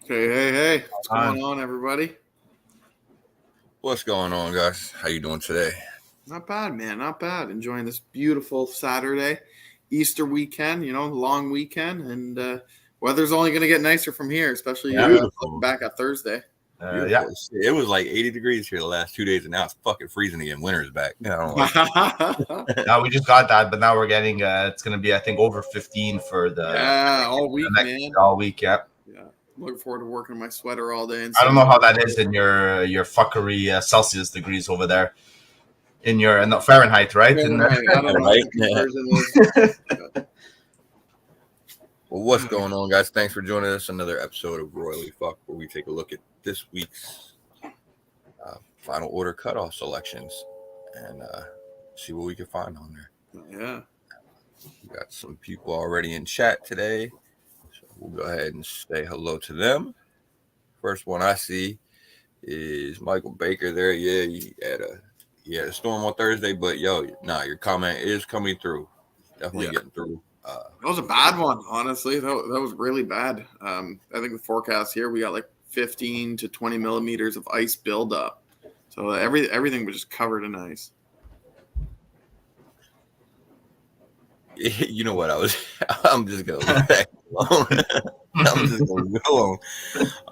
Hey, what's going on, everybody? What's going on, guys? How you doing today? Not bad, man. Not bad. Enjoying this beautiful Saturday, Easter weekend. Long weekend, and weather's only going to get nicer from here, especially looking back at Thursday. Yeah, it was like 80 degrees here the last 2 days, and now it's fucking freezing again. Winter's back. Now we just got that, but now we're getting it's going to be, I think, over 15 for all week, man. All week, yeah. Looking forward to working in my sweater all day. I don't know how that is in your fuckery Celsius degrees over there. In Fahrenheit, right? Fahrenheit, I don't know. Yeah. Well, what's going on, guys? Thanks for joining us. Another episode of Reilly, where we take a look at this week's final order cutoff selections and see what we can find on there. Yeah. We got some people already in chat today. So we'll go ahead and say hello to them. First one I see is Michael Baker there. Yeah, he had a storm on Thursday, but your comment is coming through. Definitely getting through. That was a bad one, honestly. That was really bad. I think the forecast here, we got like 15 to 20 millimeters of ice buildup. So everything was just covered in ice. You know what? I'm just going to leave that alone. I'm just going to go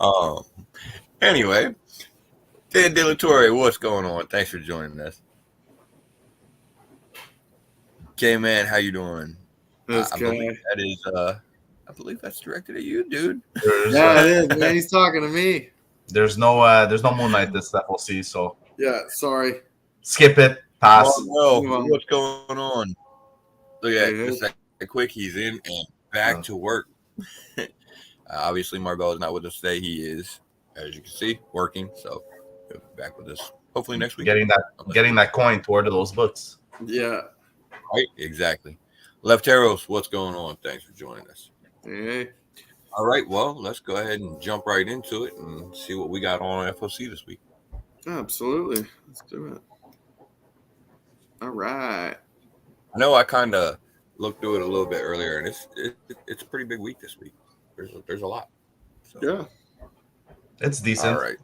alone. Anyway, Dan De La Torre, what's going on? Thanks for joining us. K-Man, how you doing? I believe that's directed at you, dude. Yeah, it is, man. He's talking to me. There's no Moon Knight this FOC, so yeah, sorry. Skip it. Pass. What's going on? Look at just a quick. He's in and back to work. Obviously, Marbell is not with us today. He is, as you can see, working. So he'll be back with us hopefully next week. Getting that coin to order those books. Yeah. Right. Exactly. Lefteros, what's going on? Thanks for joining us. Hey. All right. Well, let's go ahead and jump right into it and see what we got on FOC this week. Absolutely. Let's do it. All right. I know I kind of looked through it a little bit earlier, and it's a pretty big week this week. There's a lot. So. Yeah. It's decent. All right.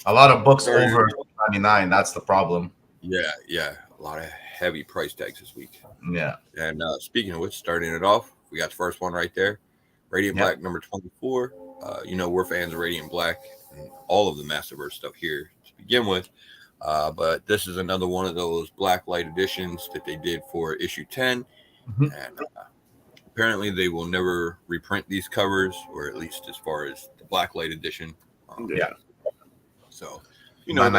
A lot of books over $99. That's the problem. Yeah. A lot of heavy price tags this week. Yeah. And speaking of which, starting it off, we got the first one right there. Radiant Black number 24. We're fans of Radiant Black and all of the Masterverse stuff here to begin with. But this is another one of those black light editions that they did for issue 10. Mm-hmm. And apparently they will never reprint these covers, or at least as far as the black light edition. Yeah. So, yeah. I'm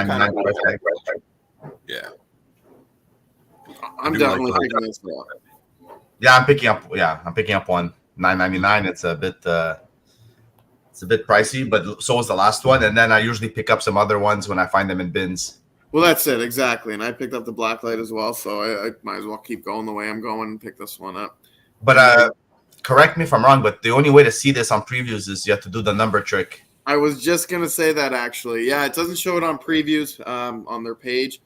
definitely picking this one. Yeah, I'm picking up one. $9.99. It's a bit pricey, but so is the last one. And then I usually pick up some other ones when I find them in bins. Well, that's it, exactly. And I picked up the Blacklight as well, so I might as well keep going the way I'm going and pick this one up. But correct me if I'm wrong, but the only way to see this on previews is you have to do the number trick. I was just going to say that, actually. Yeah, it doesn't show it on previews on their page.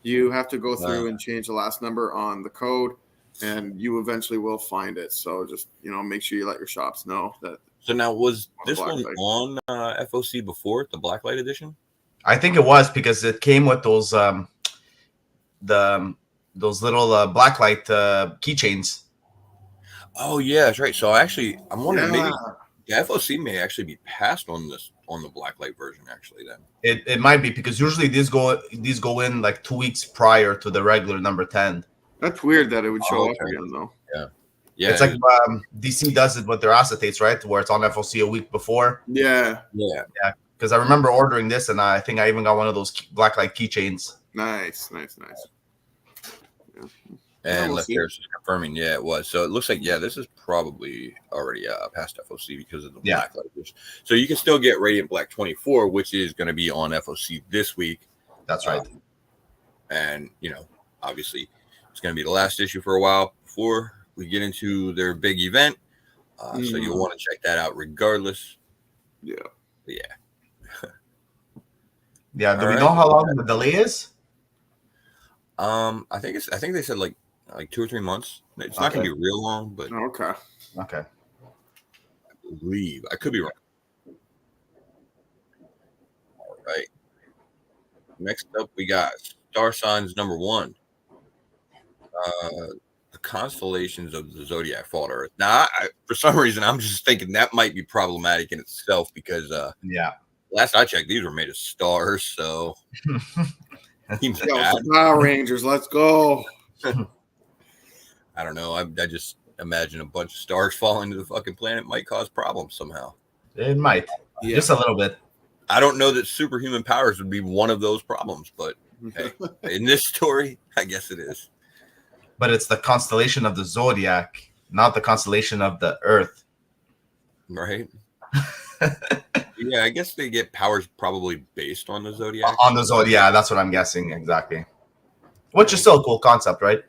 You have to go through and change the last number on the code, and you eventually will find it. So just, make sure you let your shops know that. So now, was this one on FOC before, the Blacklight edition? I think it was, because it came with those little Blacklight keychains. Oh yeah, that's right. So actually, I'm wondering maybe the FOC may actually be passed on the Blacklight version. Actually, then it might be, because usually these go in like 2 weeks prior to the regular number 10. That's weird that it would show up again, though. Yeah, it's like DC does it with their acetates, right? Where it's on FOC a week before. Yeah. Because I remember ordering this, and I think I even got one of those Blacklight keychains. Nice. Yeah. And Lefteris is confirming, it was. So it looks like, this is probably already past FOC because of the Blacklight. So you can still get Radiant Black 24, which is going to be on FOC this week. That's right. And, obviously, it's going to be the last issue for a while before we get into their big event. So you'll want to check that out regardless. Yeah. Yeah. Do we know how long the delay is? I think they said like 2 or 3 months. It's not going to be real long, but okay. I believe I could be wrong. Right. Next up, we got star signs number 1. The constellations of the zodiac fall to Earth. Now, for some reason, I'm just thinking that might be problematic in itself because last I checked, these were made of stars. So, Yo, some Power Rangers, let's go. I don't know. I just imagine a bunch of stars falling to the fucking planet might cause problems somehow. It might, just a little bit. I don't know that superhuman powers would be one of those problems, but hey, in this story, I guess it is. But it's the constellation of the zodiac, not the constellation of the Earth. Right. Yeah, I guess they get powers probably based on the zodiac. On the zodiac, that's what I'm guessing exactly. Which is still a cool concept, right?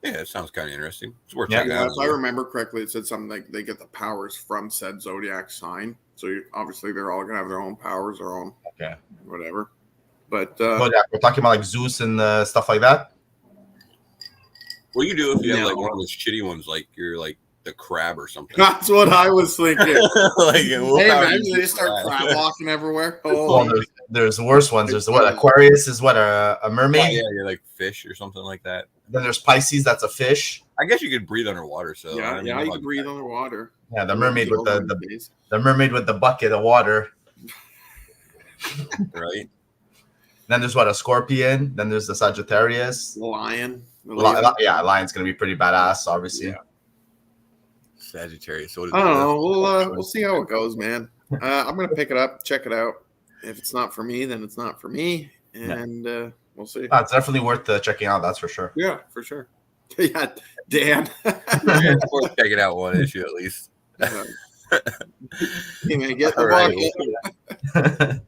Yeah, it sounds kind of interesting. It's worth checking out. If I remember correctly, it said something like they get the powers from said zodiac sign. So obviously they're all gonna have their own powers, their own whatever. But we're talking about like Zeus and stuff like that. What do you do if you have like one of those shitty ones, like you're like the crab or something? That's what I was thinking. Like, hey man, they start crab walking everywhere. Oh, well, there's worse ones. There's what Aquarius is what a mermaid. Yeah, you're like fish or something like that. Then there's Pisces, that's a fish. I guess you could breathe underwater. So yeah, you can breathe underwater. Yeah, the mermaid with the mermaid with the bucket of water. Right. Then there's what a scorpion. Then there's the Sagittarius. The lion. Lion's gonna be pretty badass, obviously. Yeah. Sagittarius. I don't know. We'll see how it goes, man. I'm gonna pick it up, check it out. If it's not for me, then it's not for me, and we'll see. It's definitely worth checking out. That's for sure. Yeah, for sure. Yeah, Dan. It's worth checking out one issue at least. You may get the bucket.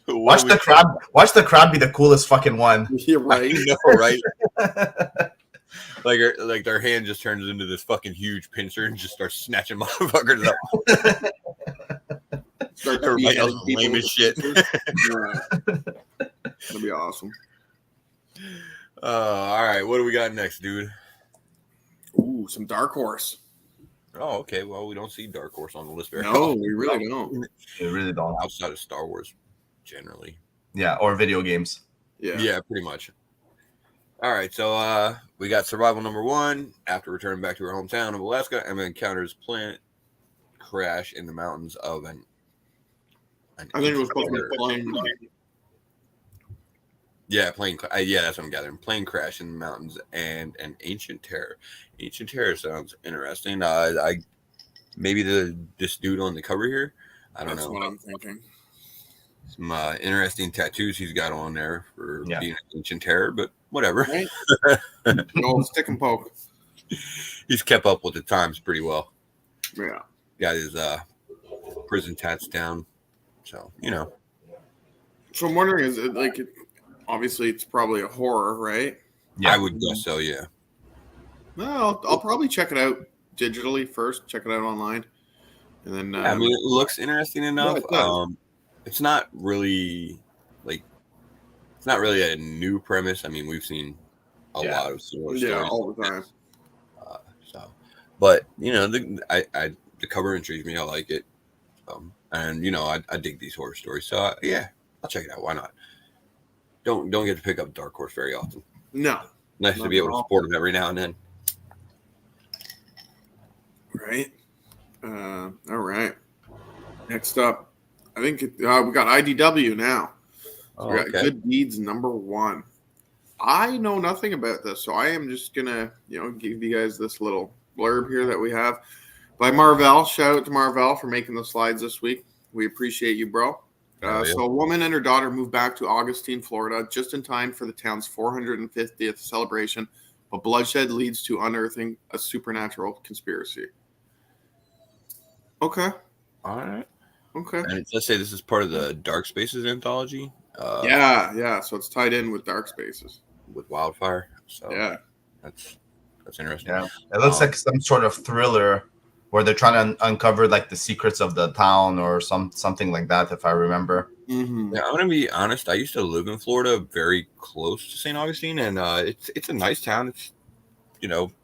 Watch the crab. Watch the crab be the coolest fucking one. You're right. I know, right? Like their hand just turns into this fucking huge pincer and just starts snatching motherfuckers up. Everybody else lame as shit. That'd be awesome. All right, what do we got next, dude? Ooh, some Dark Horse. Oh, okay. Well, we don't see Dark Horse on the list very often. We really don't. We really don't. Outside of Star Wars, generally. Yeah, or video games. Yeah, pretty much. All right, so we got survival number 1. After returning back to her hometown of Alaska, Emma encounters planet crash in the mountains of an I think it was supposed to be plane. Yeah, plane. Yeah, that's what I'm gathering. Plane crash in the mountains and an ancient terror. Ancient terror sounds interesting. I maybe this dude on the cover here. I don't know. That's what I'm thinking. Some interesting tattoos he's got on there for being an ancient terror, but whatever. Right? No, stick and poke. He's kept up with the times pretty well. Yeah. Got his prison tats down. So, you know. So I'm wondering, is it like, obviously it's probably a horror, right? Yeah, I would guess so, yeah. Well, I'll probably check it out digitally first, check it out online. And then I mean, it looks interesting enough. Yeah, it's not really a new premise. I mean, we've seen a lot of similar stories all the time. But you know, the cover intrigues me. I like it, and you know, I dig these horror stories. So yeah, I'll check it out. Why not? Don't get to pick up Dark Horse very often. No, nice to be able to support them every now and then. Right. All right. Next up, I think we got IDW now. So we got Good Deeds number 1. I know nothing about this, so I am just gonna, give you guys this little blurb here that we have by Marvell. Shout out to Marvell for making the slides this week. We appreciate you, bro. So a woman and her daughter moved back to Augustine, Florida, just in time for the town's 450th celebration, but bloodshed leads to unearthing a supernatural conspiracy. Okay. All right. Okay. And let's say this is part of the Dark Spaces anthology. Yeah. So it's tied in with Dark Spaces. With Wildfire. So yeah. That's interesting. Yeah. It looks like some sort of thriller where they're trying to uncover like the secrets of the town or something like that, if I remember. Mm-hmm. Yeah, I'm gonna be honest. I used to live in Florida, very close to St. Augustine, and it's a nice town. It's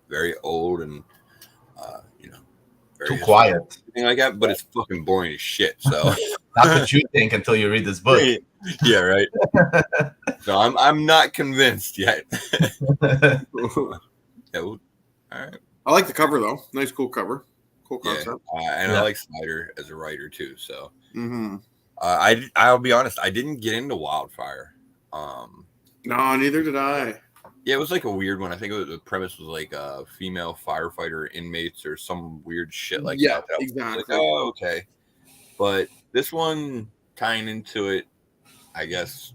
very old and very too quiet, anything like that. But it's fucking boring as shit. So That's what you think until you read this book. Yeah, right. So I'm not convinced yet. Yeah, all right. I like the cover though. Nice, cool cover. Cool Yeah, concept. and I like Snyder as a writer too. So Mm-hmm. I'll be honest, I didn't get into Wildfire. No, neither did I. Yeah, it was like a weird one. I think the premise was like female firefighter inmates or some weird shit like that. That was exactly. like, oh, okay. But this one tying into it, I guess,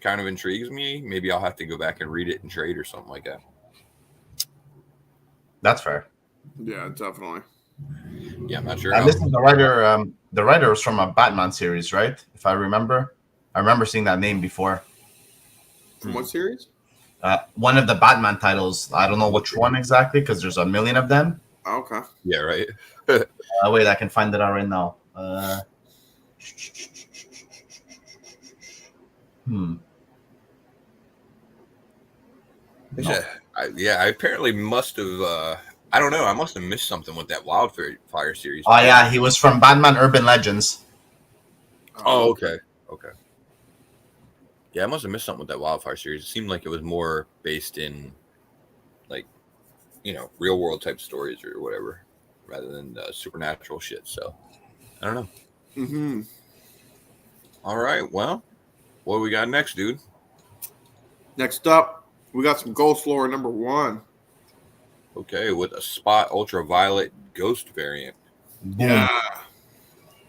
kind of intrigues me. Maybe I'll have to go back and read it and trade or something like that. That's fair. Yeah, definitely. Yeah, I'm not sure. And this is the writer. The writer was from a Batman series, right? If I remember seeing that name before. From what series? One of the Batman titles. I don't know which one exactly because there's a million of them. Oh, okay. Yeah, right. Wait, I can find it out right now. I apparently must have. I don't know. I must have missed something with that Wildfire series. Oh yeah, he was from Batman Urban Legends. Oh, okay. Yeah, I must have missed something with that Wildfire series. It seemed like it was more based in, like, real world type stories or whatever, rather than supernatural shit. So, I don't know. Mm-hmm. All right. Well, what do we got next, dude? Next up, we got some Ghost Lore number 1. Okay, with a Spot Ultraviolet Ghost variant. Boom.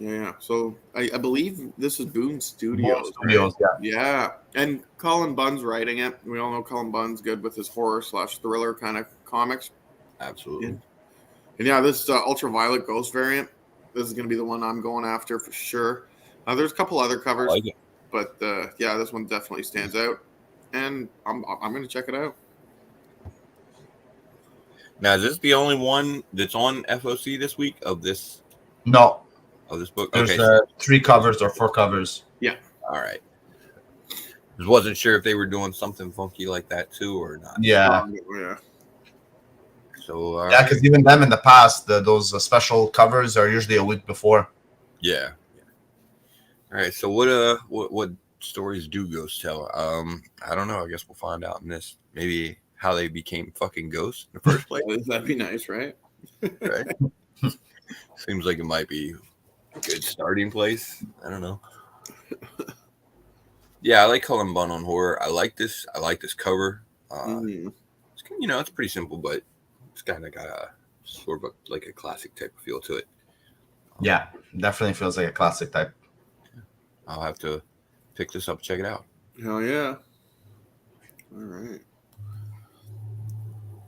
Yeah. So I believe this is Boom Studios. Studios, right? Yeah. And Colin Bunn's writing it. We all know Colin Bunn's good with his horror/thriller kind of comics. Absolutely. And yeah, this Ultraviolet Ghost variant. This is going to be the one I'm going after for sure. There's a couple other covers, I like it. but yeah, this one definitely stands out, and I'm going to check it out. Now, is this the only one that's on FOC this week of this? No, of this book? there's Okay. 3 covers or 4 covers. Yeah. All right. Just wasn't sure if they were doing something funky like that too or not. Yeah. Yeah. So Yeah, because even them in the past, those special covers are usually a week before. Yeah. All right. So what stories do ghosts tell? I don't know. I guess we'll find out in this. Maybe how they became fucking ghosts in the first place. That'd be nice, right? Right. Seems like it might be a good starting place. I don't know. Yeah, I like Cullen Bunn on horror. I like this cover. It's pretty simple, but it's kind of got a sort of like a classic type of feel to it. Yeah, definitely feels like a classic type. I'll have to pick this up, check it out. Hell yeah.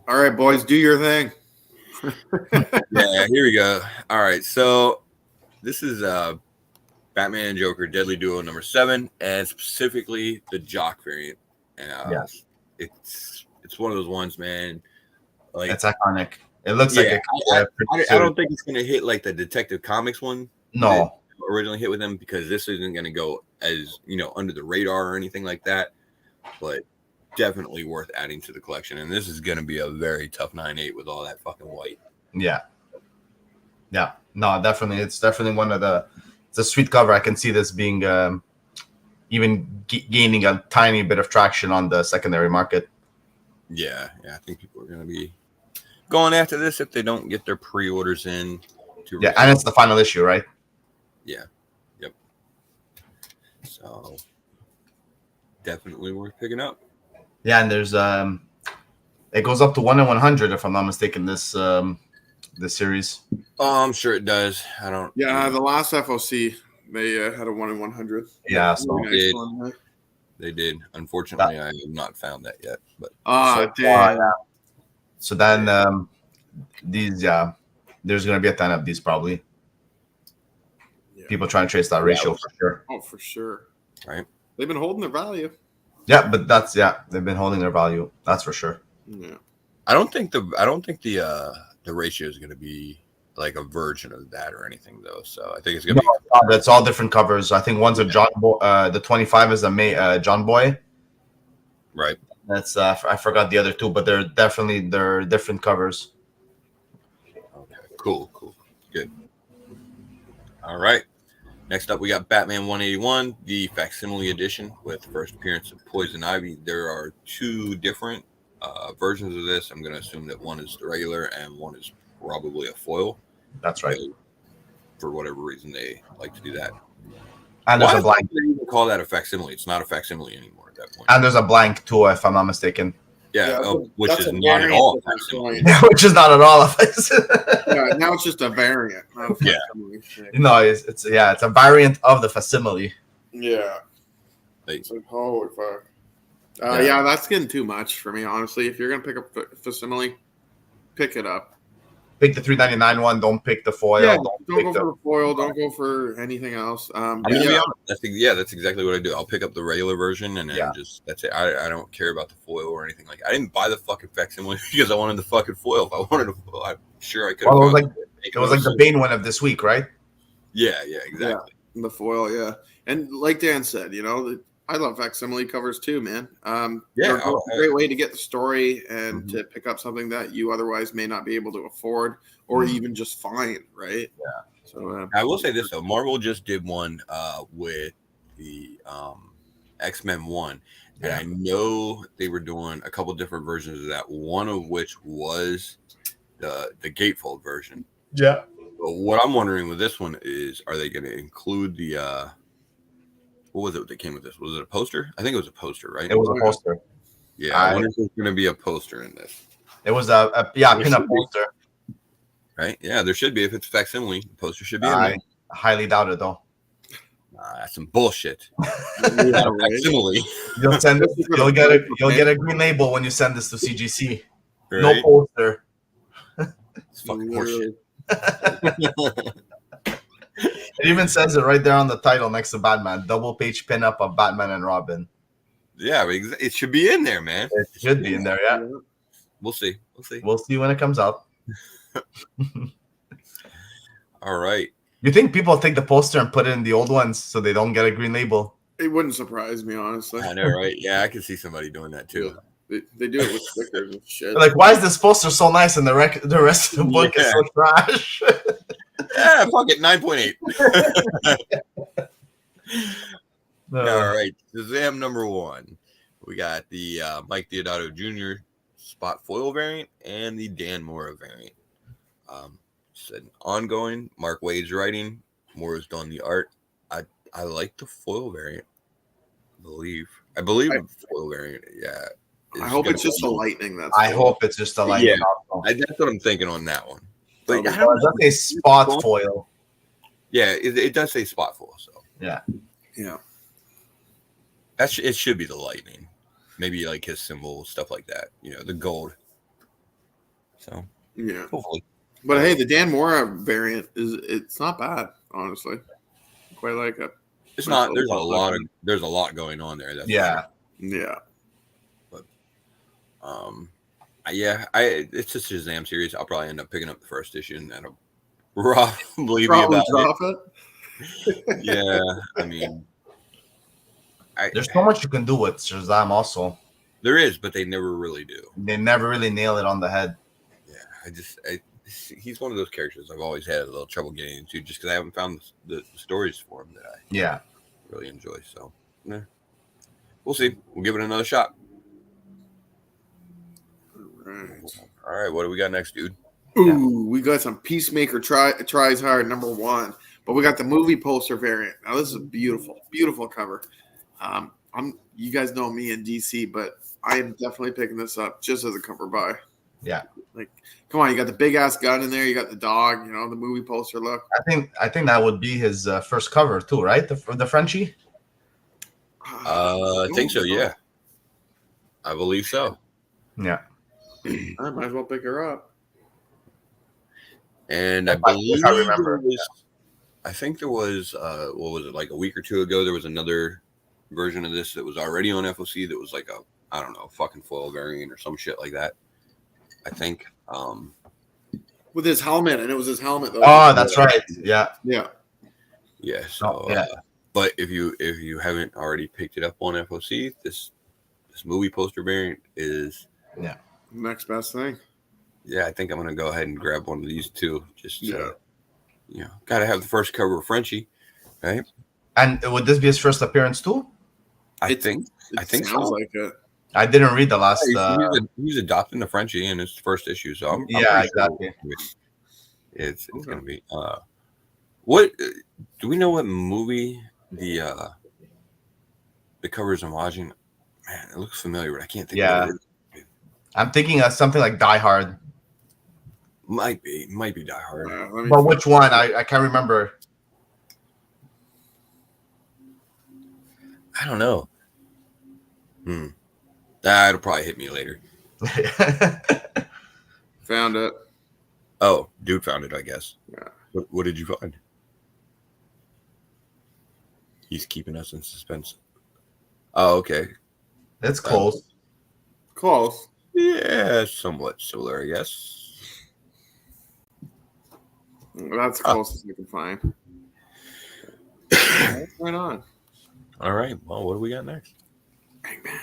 All right, boys, do your thing. Yeah, here we go. All right, so this is Batman and Joker Deadly Duo number 7, and specifically the Jock variant. And it's one of those ones, man. Like, it's iconic. It looks like I don't think it's gonna hit like the Detective Comics one. No, originally hit with them, because this isn't gonna go as under the radar or anything like that. But definitely worth adding to the collection, and this is gonna be a very tough 9/8 with all that fucking white. Yeah. No, definitely. It's definitely one of the. It's a sweet cover. I can see this being even gaining a tiny bit of traction on the secondary market. Yeah. I think people are gonna be going after this if they don't get their pre-orders in. And it's the final issue, right? Yeah. Yep. So definitely worth picking up. Yeah, and there's it goes up to 1 in 100 if I'm not mistaken. This series. Oh, I'm sure it does. I don't. Yeah, the last FOC they had a 1 in 100. Yeah, so they did. Unfortunately, I have not found that yet. But damn. So then these there's gonna be a ton of these probably. Yeah. People trying to trace that ratio for sure. Oh, for sure. Right. They've been holding their value. Yeah, but they've been holding their value. That's for sure. Yeah. I don't think the ratio is going to be like a version of that or anything though. So I think it's going to be. That's all different covers. I think one's a John Boy. The 25 is a John Boy. Right. That's I forgot the other 2, but they're different covers. Okay. Cool. Good. All right. Next up, we got Batman 181, the facsimile edition with first appearance of Poison Ivy. There are two different versions of this. I'm going to assume that one is the regular and one is probably a foil. That's right. For whatever reason, they like to do that. And there's a blank. Why do they even call that a facsimile? It's not a facsimile anymore at that point. And there's a blank too, if I'm not mistaken. Yeah, which is not at all. Which is not at all a facsimile. Now it's just a variant. Not a facsimile. No, it's a variant of the facsimile. Yeah. It's like, holy fuck. Yeah, that's getting too much for me, honestly. If you're gonna pick up facsimile, pick it up. Pick the $3.99 one. Don't pick the foil. Yeah, don't go for a foil. Don't go for anything else. I'm gonna be honest. That's exactly what I do. I'll pick up the regular version and then that's it. I don't care about the foil or anything like that. I didn't buy the fucking facsimile because I wanted the fucking foil. If I wanted a foil, I'm sure I could. Well, it was like the Bane one of this week, right? Yeah, exactly. Yeah, the foil, and like Dan said, I love facsimile covers too, man. They're a great way to get the story and to pick up something that you otherwise may not be able to afford or even just find, right? Yeah. So I will say this though, Marvel just did one with the X-Men 1, and I know they were doing a couple different versions of that. One of which was the gatefold version. Yeah. But what I'm wondering with this one is, are they going to include the what was it that came with this? Was it a poster? I think it was a poster, right? It was a poster. Yeah, I wonder if there's going to be a poster in this. It was a pin-up poster. Right? Yeah, there should be. If it's facsimile, the poster should be in I there. highly doubt it, though. That's some bullshit. Not a facsimile. You'll send it. You'll get a green label when you send this to CGC. Right? No poster. It's fucking horseshit. It even says it right there on the title next to Batman. Double page pinup of Batman and Robin. Yeah, it should be in there, man. It should be in there, yeah. We'll see. We'll see when it comes out. All right. You think people take the poster and put it in the old ones so they don't get a green label? It wouldn't surprise me, honestly. I know, right? Yeah, I can see somebody doing that too. They do it with stickers and shit. Like, why is this poster so nice and the rest of the book is so trash? Yeah, fuck it, 9.8. All right, Shazam number 1. We got the Mike Deodato Jr. spot foil variant and the Dan Mora variant. It's an ongoing. Mark Waid's writing. Mora's done the art. I like the foil variant. I believe the foil variant. Yeah. I hope it's just a lightning. I hope it's just a lightning. Yeah, that's what I'm thinking on that one. But it does say spot foil. Yeah, it does say spot foil. So yeah. It should be the lightning. Maybe like his symbol, stuff like that. The gold. So yeah, hopefully. But hey, the Dan Mora variant it's not bad, honestly. I quite like it. It's not. There's a lot going on there. That's yeah. But it's a Shazam series. I'll probably end up picking up the first issue and that'll probably be about drop it. Yeah, I mean, there's so much you can do with Shazam. Also, there is, but they never really do. They never really nail it on the head. Yeah, he's one of those characters I've always had a little trouble getting into, just because I haven't found the stories for him that I really enjoy. So, we'll see. We'll give it another shot. All right, what do we got next, dude? We got some Peacemaker tries hard number 1, but we got the movie poster variant. Now this is a beautiful, beautiful cover. You guys know me in DC, but I am definitely picking this up just as a cover buy. Yeah, like come on, you got the big ass gun in there, you got the dog, the movie poster look. I think that would be his first cover too, right? The Frenchie. I think so. Yeah, I believe so. Yeah. I might as well pick her up. And I believe I remember. I think there was what was it, like a week or two ago? There was another version of this that was already on FOC that was like a fucking foil variant or some shit like that. I think with his helmet, and it was his helmet though. Oh, that's right. Yeah. So, but if you haven't already picked it up on FOC, this movie poster variant is next best thing. Yeah, I think I'm gonna go ahead and grab one of these two. Just gotta have the first cover of Frenchie. right? And would this be his first appearance too? I It think sounds so. like it. I didn't read the last. He's adopting the Frenchie in his first issue, so I'm Yeah, pretty exactly. Sure it's gonna be. What do we know? What movie the covers I'm watching? Man, it looks familiar, but I can't think. Yeah. Of what it is. I'm thinking of something like Die Hard. Might be Die Hard. But which one? I can't remember. I don't know. It'll probably hit me later. Found it. Oh, dude found it, I guess. Yeah. What did you find? He's keeping us in suspense. Oh, okay. It's close. Close. Yeah, somewhat similar, I guess. That's close as we can find. Right on. All right. Well, what do we got next? Bang bang.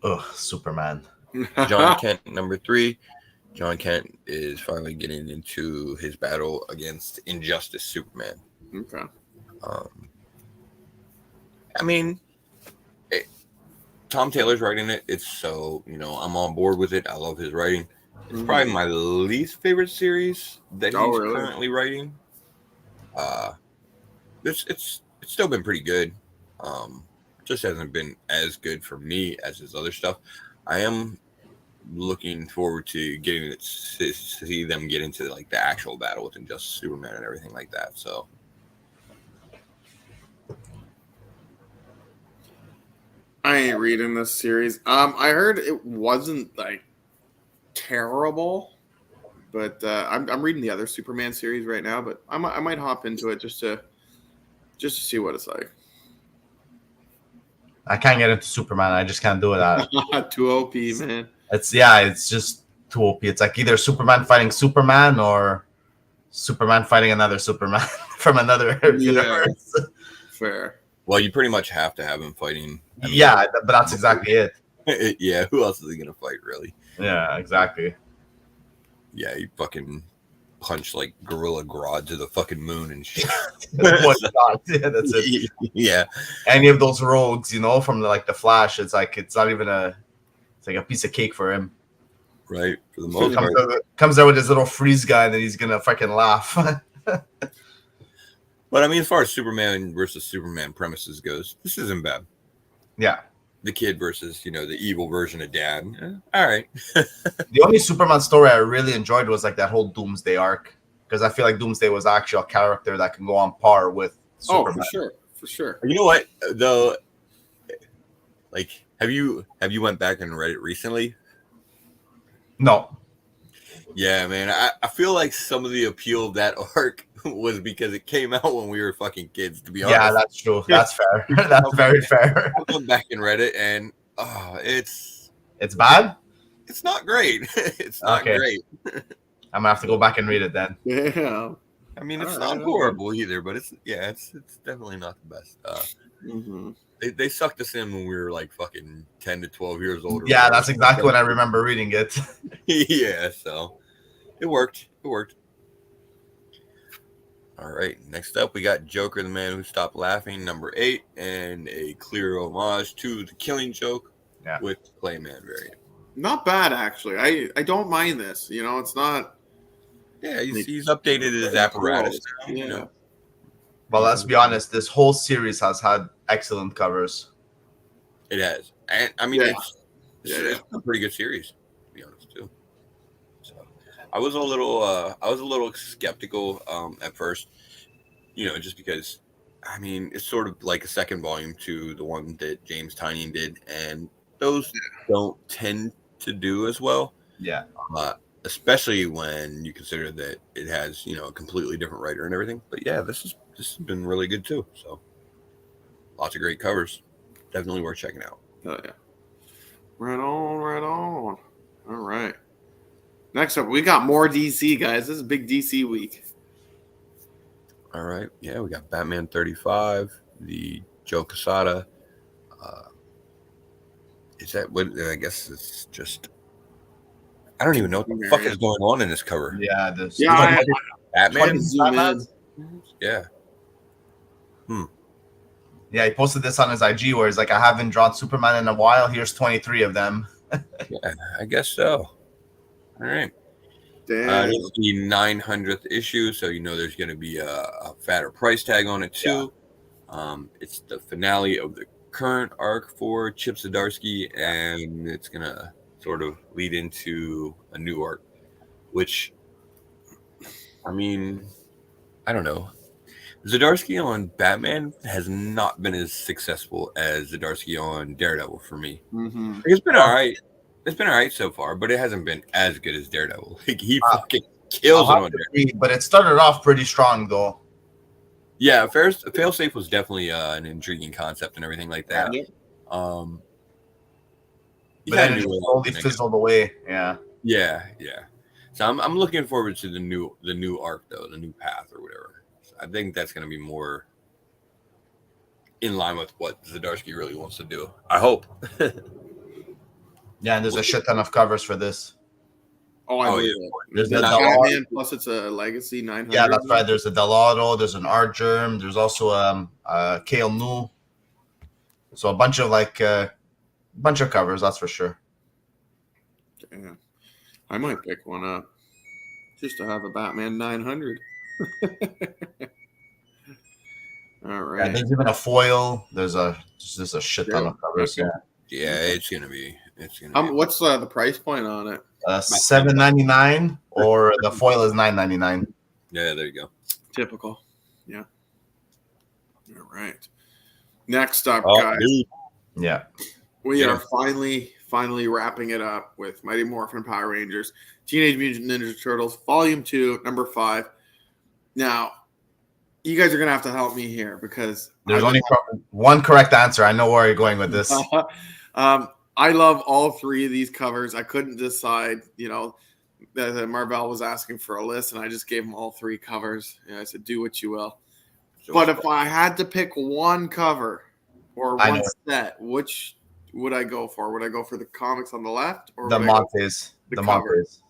Ugh, Superman. John Kent, number 3. John Kent is finally getting into his battle against Injustice Superman. Okay. I mean, Tom Taylor's writing it. It's so, I'm on board with it. I love his writing. It's probably my least favorite series that he's currently writing. It's still been pretty good. Just hasn't been as good for me as his other stuff. I am looking forward to getting to see them get into like the actual battle with Injustice Superman and everything like that. So I ain't reading this series. I heard it wasn't like terrible, but I'm reading the other Superman series right now. But I might hop into it just to see what it's like. I can't get into Superman. I just can't do it. Too OP, man. It's just too OP. It's like either Superman fighting Superman or Superman fighting another Superman from another universe. Fair. Well, you pretty much have to have him fighting. But that's exactly it. Yeah, who else is he gonna fight, really? Yeah, exactly. Yeah, he fucking punched like Gorilla Grodd to the fucking moon and shit. Yeah, that's it. Yeah. Any of those rogues, from the Flash, it's like it's not even it's like a piece of cake for him. Right. For the most part. Comes there with his little freeze gun and he's gonna fucking laugh. But I mean, as far as Superman versus Superman premises goes, this isn't bad. Yeah. The kid versus, the evil version of Dad. All right. The only Superman story I really enjoyed was like that whole Doomsday arc, because I feel like Doomsday was actually a character that can go on par with Superman. Oh, for sure. You know what though? Like, have you went back and read it recently? No. Yeah, man. I feel like some of the appeal of that arc was because it came out when we were fucking kids, to be honest. Yeah, that's true. That's fair. That's very fair. I went back and read it, and it's bad? It's not great. It's not great. I'm gonna have to go back and read it then. Yeah. I mean, it's not horrible either, but it's definitely not the best. They sucked us in when we were like fucking 10 to 12 years old. Yeah, that's exactly when I remember reading it. Yeah, so it worked. All right, next up we got Joker, the Man Who Stopped Laughing, number 8, and a clear homage to The Killing Joke with Clayman variant. Not bad, actually. I don't mind this. It's not. Yeah, he's updated his apparatus. Yeah. Well, let's be honest. This whole series has had excellent covers. It has, and I mean, it's a pretty good series, to be honest, too. So, I was a little skeptical at first, just because, I mean, it's sort of like a second volume to the one that James Tynion did, and those don't tend to do as well. Yeah. Especially when you consider that it has, a completely different writer and everything. But yeah, this has been really good too. So lots of great covers. Definitely worth checking out. Oh yeah. Right on. All right. Next up, we got more DC, guys. This is a big DC week. All right. Yeah, we got Batman 35, the Joe Quesada. Is that what? I guess it's just. I don't even know what the fuck is going on in this cover. Yeah, Batman. Yeah. Yeah, he posted this on his IG where he's like, I haven't drawn Superman in a while. Here's 23 of them. Yeah, I guess so. All right. Damn. This is the 900th issue, so you know there's going to be a fatter price tag on it too. It's the finale of the current arc for Chip Zdarsky, and it's going to sort of lead into a new arc, which, I mean, I don't know. Zdarsky on Batman has not been as successful as Zdarsky on Daredevil for me. Mm-hmm. It's been all right. It's been all right so far, but it hasn't been as good as Daredevil. Like, he fucking kills it on Daredevil. But it started off pretty strong, though. Yeah, Failsafe was definitely an intriguing concept and everything like that. Yeah. But then it slowly fizzled away. Yeah. Yeah. So I'm looking forward to the new arc though, the new path or whatever. So I think that's going to be more in line with what Zdarsky really wants to do. I hope. Yeah, and there's a shit ton of covers for this. Oh, I believe it. There's the the Batman, plus it's a Legacy 900. Yeah, that's right. There's a Delauto, there's an Art Germ, there's also a Kale Nu. So a bunch of covers, that's for sure. Yeah. I might pick one up just to have a Batman 900. All right. Yeah, there's even a foil. There's a shit ton of covers. Okay. Yeah. It's gonna be. What's the price point on it? $7.99 or the foil is $9.99. Yeah, there you go. Typical. Yeah. All right. Next up, Oh, guys. dude. Yeah. We are finally wrapping it up with Mighty Morphin Power Rangers, Teenage Mutant Ninja Turtles, Volume 2, number 5. Now, you guys are going to have to help me here because there's only one correct answer. I know where you're going with this. I love all three of these covers. I couldn't decide, that Marvel was asking for a list, and I just gave them all three covers. I said, do what you will. But if I had to pick one cover or one set, which would I go for? Would I go for the comics on the left or the Montes? The Montes.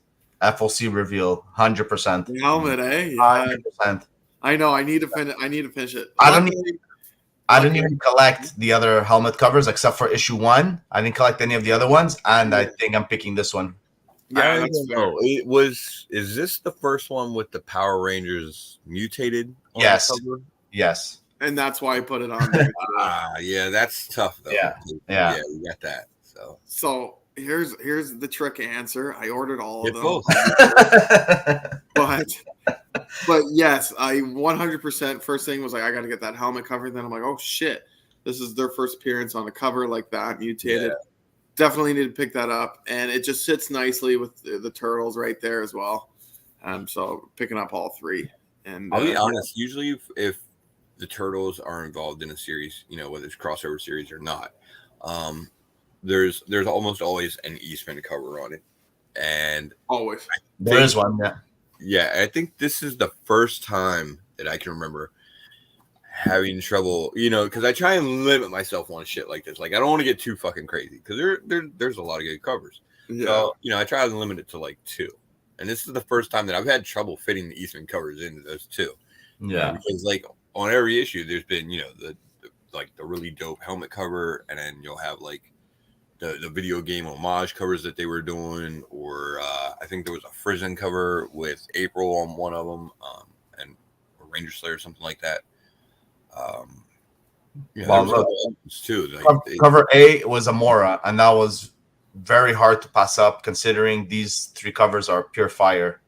FOC reveal, 100%. The helmet, eh? Yeah. 100%. I know. I need to finish it. I didn't even collect the other helmet covers except for issue 1. I didn't collect any of the other ones, and I think I'm picking this one. Yeah, that's fair. Is this the first one with the Power Rangers mutated? Yes. Yes. And that's why I put it on there. Yeah, that's tough though. Yeah, you got that. So here's the trick answer. I ordered all of them. But yes, I 100% first thing was like, I got to get that helmet cover. Then I'm like, oh shit, this is their first appearance on a cover like that, mutated. Yeah. Definitely need to pick that up, and it just sits nicely with the turtles right there as well. So picking up all three. And I'll be honest. Usually, if the turtles are involved in a series, whether it's crossover series or not, there's almost always an Eastman cover on it, and always there is one. Yeah, I think this is the first time that I can remember having trouble, because I try and limit myself on shit like this. Like, I don't want to get too fucking crazy because there's a lot of good covers. Yeah. So, I try to limit it to like 2. And this is the first time that I've had trouble fitting the Eastman covers into those 2. Yeah. Because like on every issue, there's been, the really dope helmet cover, and then you'll have like the video game homage covers that they were doing, or I think there was a Frisian cover with April on one of them, and Ranger Slayer or something like that. Cover A was Amora, and that was very hard to pass up considering these 3 covers are pure fire.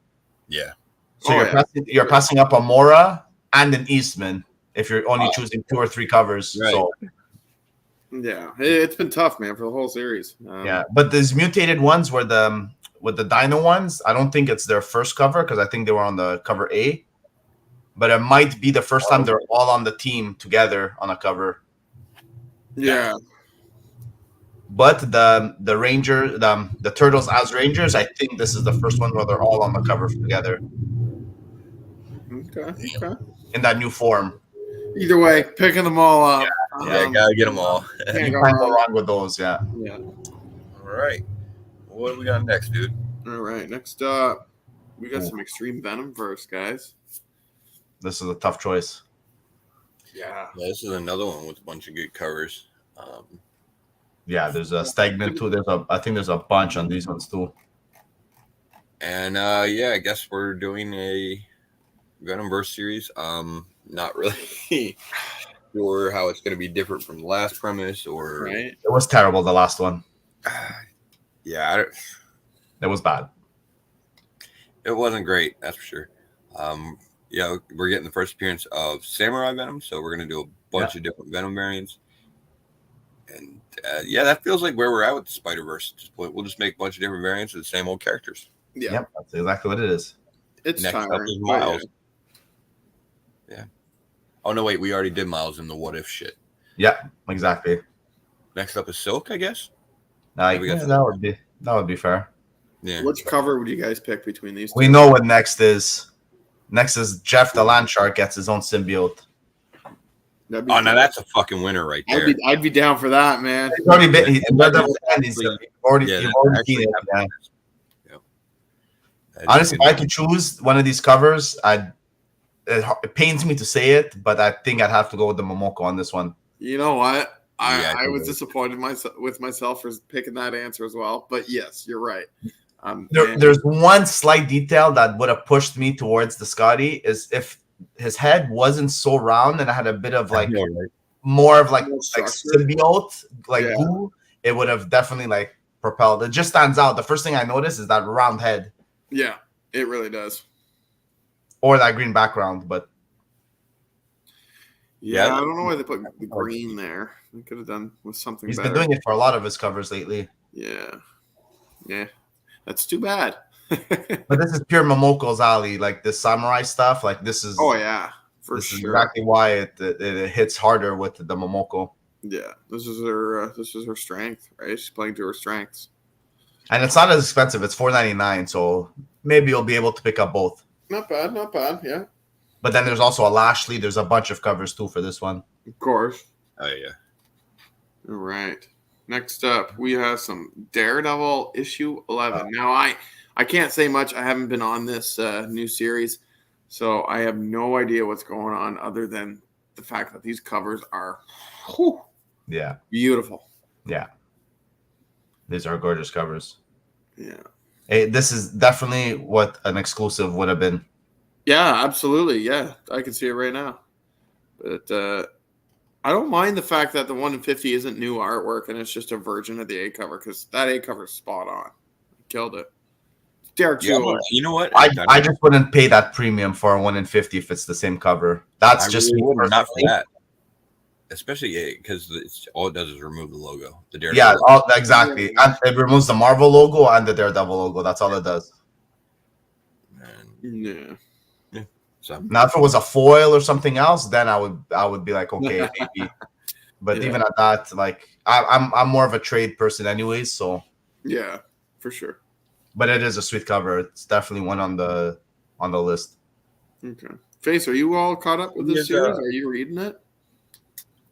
Yeah. So you're passing up Amora and an Eastman if you're only choosing 2 or 3 covers. Right. So yeah, it's been tough, man, for the whole series. Yeah, but these mutated ones were with the Dino ones. I don't think it's their first cover because I think they were on the cover A. But it might be the first time they're all on the team together on a cover. Yeah. But the Ranger, the Turtles as Rangers, I think this is the first one where they're all on the cover together. Okay. In that new form. Either way, picking them all up. Yeah, gotta get them all. You can't go wrong with those, yeah. All right. What do we got next, dude? All right. Next up, we got some Extreme Venomverse, guys. This is a tough choice. Yeah. This is another one with a bunch of good covers. Yeah, there's a Stagnant too. I think there's a bunch on these ones too. And I guess we're doing a Venomverse series. Not really sure how it's going to be different from the last premise, or Right. It was terrible, the last one. yeah, It was bad. it wasn't great. That's for sure. We're getting the first appearance of Samurai Venom, so we're going to do a bunch of different Venom variants. And that feels like where we're at with the Spider-Verse. We'll just make a bunch of different variants of the same old characters. Yeah. Yep, that's exactly what it is. It's Next up tiring. is but Miles. Yeah. Oh no, wait, we already did Miles in the What If shit. Yeah, exactly. Next up is Silk, I guess. That would be fair. Yeah. Which cover would you guys pick between these two? We know what next is. Next is Jeff the Land Shark gets his own symbiote. That'd be Oh, now cool. that's a fucking winner right there. I'd be down for that, man. He's already been. You've already Yeah, seen it. Yeah. Honestly, if I could choose one of these covers, it pains me to say it, but I think I'd have to go with the Momoko on this one. You know what? I think was so. disappointed with myself for picking that answer as well. But yes, you're right. There's one slight detail that would have pushed me towards the Skottie is if his head wasn't so round and I had a bit of like more of like symbiote goo, it would have definitely like propelled. It just stands out. The first thing I noticed is that round head. Yeah, it really does. Or that green background, but yeah, I don't know why they put the green there. They could have done with something he's better. been doing it for a lot of his covers lately. Yeah. That's too bad. But this is pure Momoko's alley, like this samurai stuff. Like this is. Oh yeah, this is exactly why it hits harder with the Momoko. Yeah, this is her strength, right? She's playing to her strengths. And it's not as expensive. It's $4.99, so maybe you'll be able to pick up both. Not bad, yeah. But then there's also a Lashley. There's a bunch of covers too for this one. Of course. Oh yeah. All right. Next up, we have some Daredevil issue 11. Now, I can't say much. I haven't been on this new series, so I have no idea what's going on other than the fact that these covers are beautiful. Yeah. These are gorgeous covers. Yeah. Hey, this is definitely what an exclusive would have been. Yeah, absolutely. Yeah, I can see it right now. But I don't mind the fact that the 1 in 50 isn't new artwork and it's just a version of the A cover because that A cover is spot on. Killed it. Derrick Chew. You know what? I just wouldn't pay that premium for a 1 in 50 if it's the same cover. That's just really not for that. Especially because all it does is remove the logo. The Daredevil. Yeah, exactly. And it removes the Marvel logo and the Daredevil logo. That's all it does. Yeah. So now, if it was a foil or something else, then I would be like, okay, maybe. But even at that, like I'm more of a trade person, anyways. So yeah, for sure. But it is a sweet cover. It's definitely one on the list. Okay, Face, are you all caught up with this series? Are you reading it?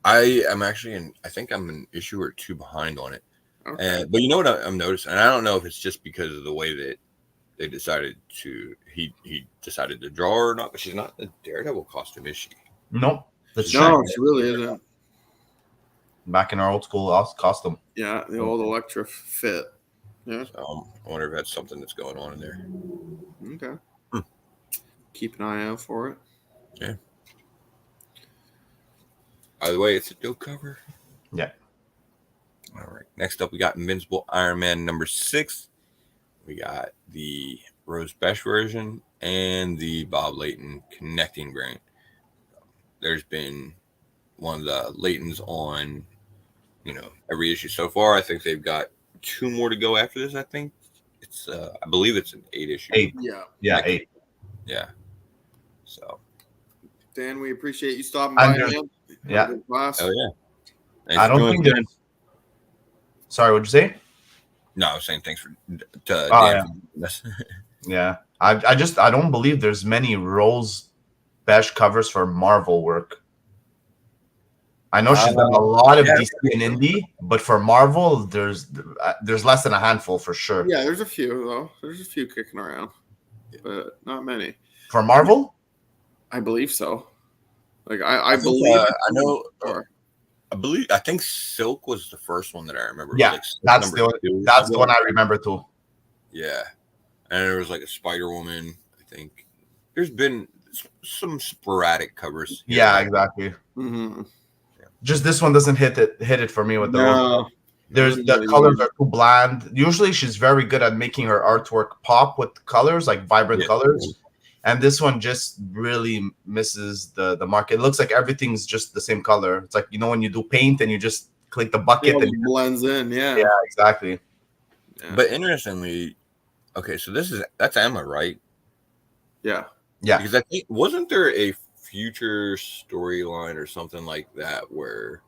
I am actually I think I'm an issue or two behind on it. Okay. But you know what I'm noticing, and I don't know if it's just because of the way that they decided to he decided to draw her or not, but she's not the Daredevil costume, is she? Nope. No, she really isn't. Back in our old school costume. Yeah, the old Electra fit. Yeah. So I wonder if that's something that's going on in there. Okay. Keep an eye out for it. Yeah. By the way, it's a dope cover. Yeah. All right. Next up, we got Invincible Iron Man number 6. We got the Rose Besch version and the Bob Layton connecting variant. There's been one of the Laytons on, every issue so far. I think they've got 2 more to go after this. I think it's, I believe it's an 8 issue. 8. Yeah. 8. Yeah. So. Dan, we appreciate you stopping by, man. Yeah. Oh yeah. Thanks I don't think there's. Sorry, what'd you say? No, I was saying thanks for Dan. Yeah. I don't believe there's many Rose Besch covers for Marvel work. I know she's done a lot of DC and indie, but for Marvel, there's less than a handful for sure. Yeah, there's a few though. There's a few kicking around, but not many. For Marvel? I believe so. Like I think, believe I know. Sure. I think Silk was the first one that I remember. Yeah, like that's number the 2 or that's the something. one I remember too. Yeah, and there was like a Spider Woman. I think there's been some sporadic covers. Here Yeah, and there. exactly. Mm-hmm. Just this one doesn't hit it for me with the rose. No, There's the colors are too bland. Usually she's very good at making her artwork pop with colors, like vibrant colors. And this one just really misses the mark. It looks like everything's just the same color. It's like, when you do paint and you just click the bucket and it blends in. yeah, exactly. Yeah. But interestingly, okay, so that's Emma, right? Yeah. Because I think wasn't there a future storyline or something like that where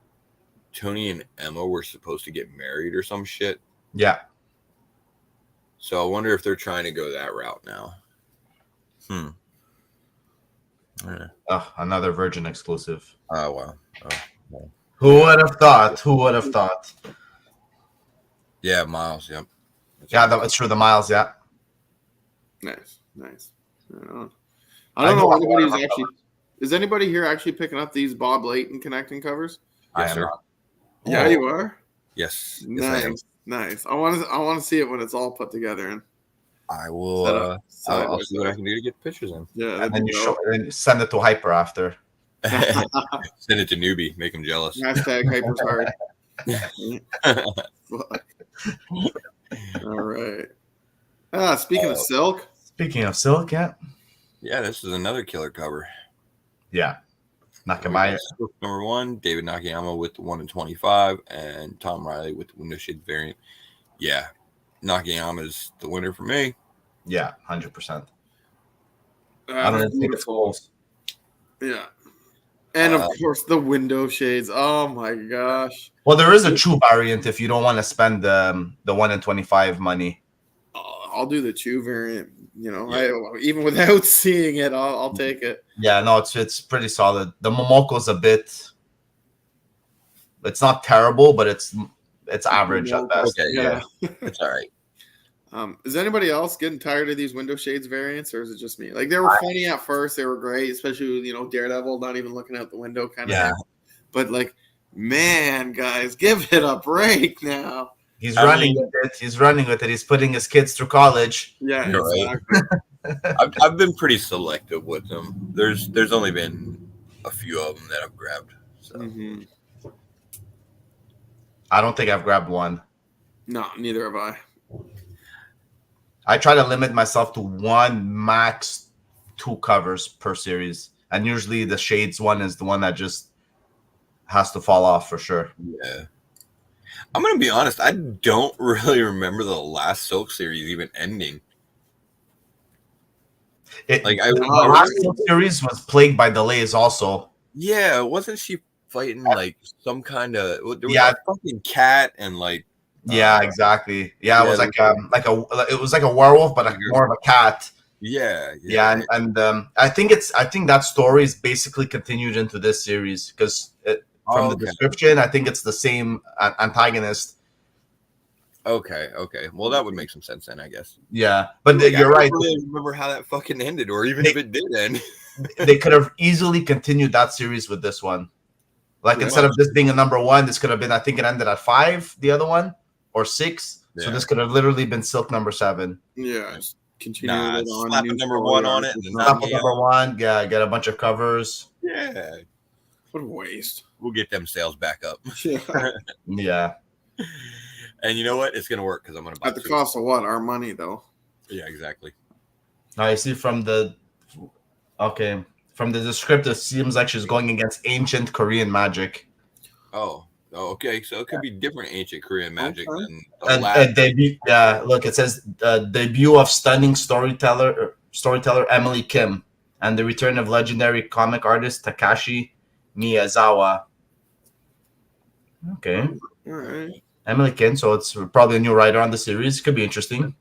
Tony and Emma were supposed to get married or some shit? Yeah. So I wonder if they're trying to go that route now. Yeah. Oh, another Virgin exclusive. Oh wow. Who would have thought? Who would have thought? Yeah, Miles. Yep. That's true. The Miles. Yeah. Nice. I don't know anybody who's actually. Is anybody here actually picking up these Bob Layton connecting covers? Yes, sir. Yeah, you are. Yes. Nice. I want to see it when it's all put together. And I will. I'll see what I can do to get the pictures in. Yeah, and then you send it to Hyper after. Send it to Newbie. Make him jealous. Hashtag Hyper's hard. All right. Speaking of Silk. Speaking of Silk, yeah. Yeah, this is another killer cover. Yeah. Nakayama. Number 1, David Nakayama with the 1 in 25, and Tom Reilly with the Windowshades variant. Yeah, Nakayama is the winner for me. Yeah, 100%. I don't think it's close. Yeah. And of course, the Windowshades. Oh my gosh. Well, there is a Chew variant if you don't want to spend the 1 in 25 money. I'll do the Chew variant. Even without seeing it, I'll take it. Yeah, no, it's pretty solid. The Momoko's a bit. It's not terrible, but it's average at best. Okay, yeah, it's all right. Is anybody else getting tired of these Windowshades variants, or is it just me? Like, they were funny at first, they were great, especially with, Daredevil not even looking out the window kind of thing. But like, man, guys, give it a break now. He's running with it. He's putting his kids through college. Yeah, exactly. Right. I've been pretty selective with them. There's only been a few of them that I've grabbed. So. Mm-hmm. I don't think I've grabbed one. No, neither have I. I try to limit myself to 1, max 2 covers per series. And usually the Shades one is the one that just has to fall off for sure. Yeah. I'm going to be honest. I don't really remember the last Silk series even ending. The last Silk series was plagued by delays also. Yeah. Wasn't she fighting like some kind of... There was a fucking cat and like... Yeah, exactly. Yeah, it was it was like a werewolf, but more of a cat. Yeah. And I think that story is basically continued into this series because from the description, I think it's the same antagonist. Okay. Well, that would make some sense then, I guess. Yeah, but you're right. I don't really remember how that fucking ended, or even if it did end. They could have easily continued that series with this one. Like instead of this being a number 1, this could have been. I think it ended at 5. The other one. Or 6, so this could have literally been Silk number 7. Yeah, just continue it on. Slap a number 1 on it. Slap a number 1. Yeah, get a bunch of covers. Yeah, what a waste. We'll get them sales back up. Yeah. And you know what? It's gonna work because I'm gonna buy. At the cost of what? Our money, though. Yeah, exactly. I see from the descriptive, it seems like she's going against ancient Korean magic. Oh, okay. So it could be different ancient Korean magic than the last. Debut. Yeah, look, it says debut of stunning storyteller Emily Kim and the return of legendary comic artist Takashi Miyazawa. Okay. All right. Emily Kim, so it's probably a new writer on the series. Could be interesting.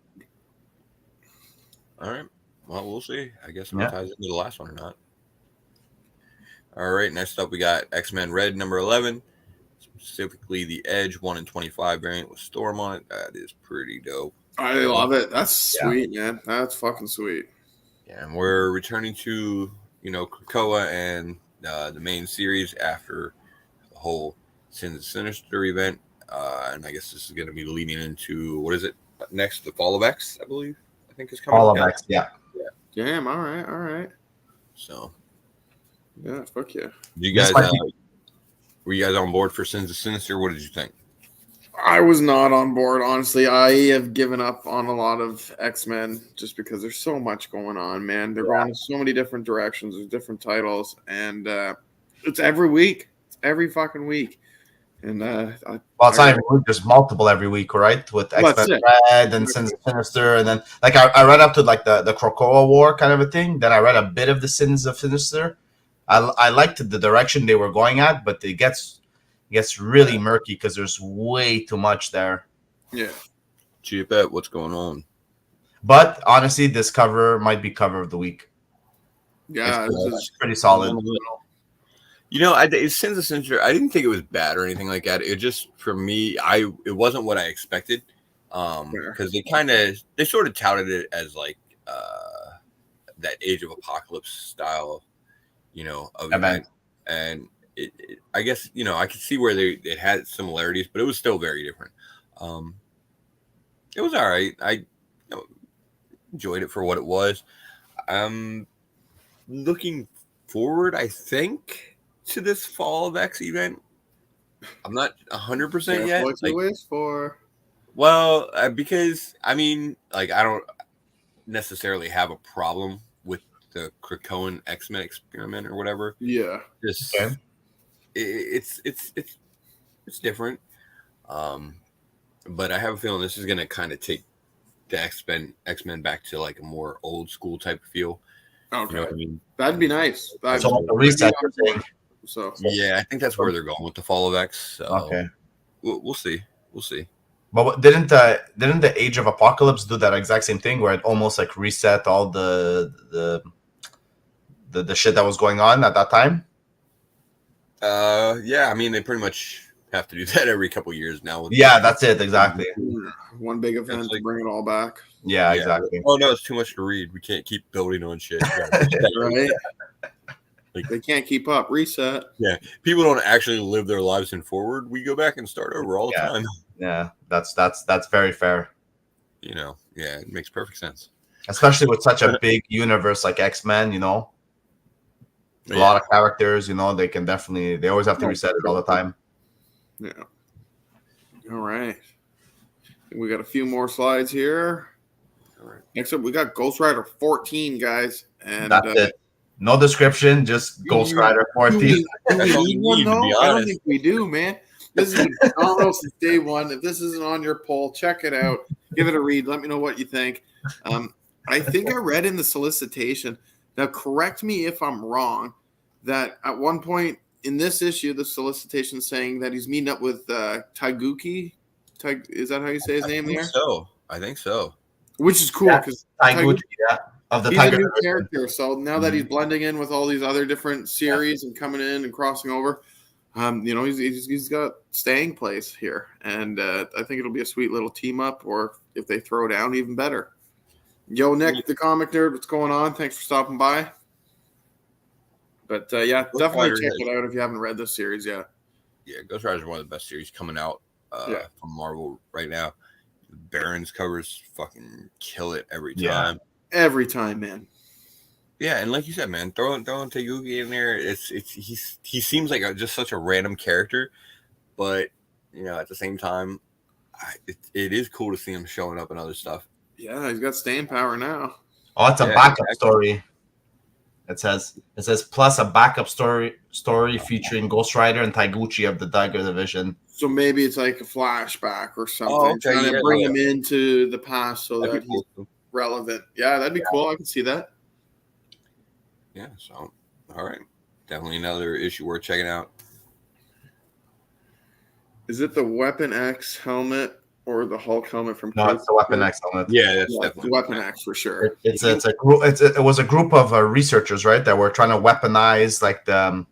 All right. Well, we'll see. I guess it ties into the last one or not. All right. Next up, we got X-Men Red number 11. Specifically, the Edge 1 in 25 variant with Storm on it. That is pretty dope. I love it. That's sweet, man. That's fucking sweet. Yeah, and we're returning to Krakoa and the main series after the whole Sins of Sinister event. And I guess this is going to be leading into, what is it next? The Fall of X, I believe. I think is coming. Fall of X, yeah. Damn, all right. So, yeah, fuck yeah. You guys, were you guys on board for Sins of Sinister? What did you think? I was not on board, honestly. I have given up on a lot of X-Men just because there's so much going on, man. They're going in so many different directions. There's different titles, and it's every week. It's every fucking week. And it's not even week. There's multiple every week, right? With X-Men Red and Sins of Sinister, and then like I read up to like the Krakoa War kind of a thing. Then I read a bit of the Sins of Sinister. I liked the direction they were going at, but it gets really murky because there's way too much there. Yeah. Cheapette, what's going on? But honestly, this cover might be cover of the week. Yeah, it's pretty solid. Sins of Sinister, I didn't think it was bad or anything like that. It just, for me, it wasn't what I expected. Because they sort of touted it as like that Age of Apocalypse style, of event. And I guess, I could see where it had similarities, but it was still very different. It was all right. I enjoyed it for what it was. Looking forward, I think, to this Fall of X event. I'm not 100% yet. What you wish for? Well, because, I don't necessarily have a problem with the Krakoan X-Men experiment or whatever. Yeah. Just, it's different. But I have a feeling this is going to kind of take the X-Men back to like a more old school type of feel. Okay. You know what I mean? That'd be nice. So like the reset thing. So yeah, I think that's where they're going with the Fall of X. So okay. We'll see. But didn't the Age of Apocalypse do that exact same thing where it almost like reset all the shit that was going on at that time? Yeah, they pretty much have to do that every couple years now. Yeah, that's it, exactly. One big event to bring it all back. Yeah, exactly. Oh no, it's too much to read. We can't keep building on shit. Right? They can't keep up. Reset. Yeah, people don't actually live their lives in forward. We go back and start over all the time. Yeah, that's very fair. Yeah, it makes perfect sense. Especially with such a big universe like X-Men, a lot of characters, they can they always have to reset it all the time. Yeah. All right. We got a few more slides here. All right. Next up, we got Ghost Rider 14, guys. And that's it. No description, just Ghost Rider 14. Do we need one, though? I don't think we do, man. This has been phenomenal since day one. If this isn't on your poll, check it out. Give it a read. Let me know what you think. I think I read in the solicitation. Now, correct me if I'm wrong, that at one point in this issue, the solicitation is saying that he's meeting up with Taiguchi. Is that how you say his name there? I think so. Which is cool because Taiguchi, of the he's Tiger a new character. So now that he's blending in with all these other different series and coming in and crossing over, he's got staying place here, and I think it'll be a sweet little team up. Or if they throw down, even better. Yo, Nick, the comic nerd, what's going on? Thanks for stopping by. But definitely check it out if you haven't read this series yet. Yeah, Ghost Rider is one of the best series coming out from Marvel right now. Baron's covers fucking kill it every time. Every time, man. Yeah, and like you said, man, throwing Taiguchi in there, he seems like just such a random character, but at the same time, it is cool to see him showing up in other stuff. Yeah, he's got staying power now. Oh, it's a backup story. It says plus a backup story featuring Ghost Rider and Taiguchi of the Dagger Division. So maybe it's like a flashback or something. Oh, okay, trying to bring him into the past so that he's relevant. Yeah, that'd be cool. I can see that. Yeah, so all right. Definitely another issue worth checking out. Is it the Weapon X helmet or the Hulk helmet from? No, it's the Weapon X helmet. Yeah, that's definitely Weapon X for sure. It's a group. It was a group of researchers, right, that were trying to weaponize like the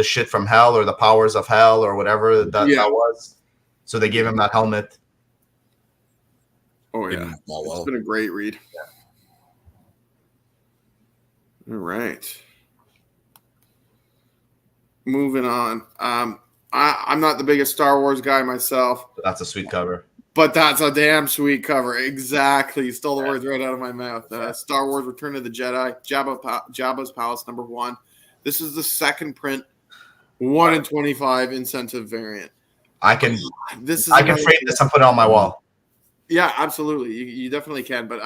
shit from hell or the powers of hell or whatever that was. So they gave him that helmet. Oh yeah, it's been a great read. Yeah. All right. moving on. I'm not the biggest Star Wars guy myself, That's a sweet cover. but that's a damn sweet cover. Exactly. You stole the words right out of my mouth. Star Wars Return of the Jedi, Jabba's Palace #1. This is the second print, 1 in 25 incentive variant. I can This is frame this and put it on my wall. Yeah, absolutely. You definitely can, but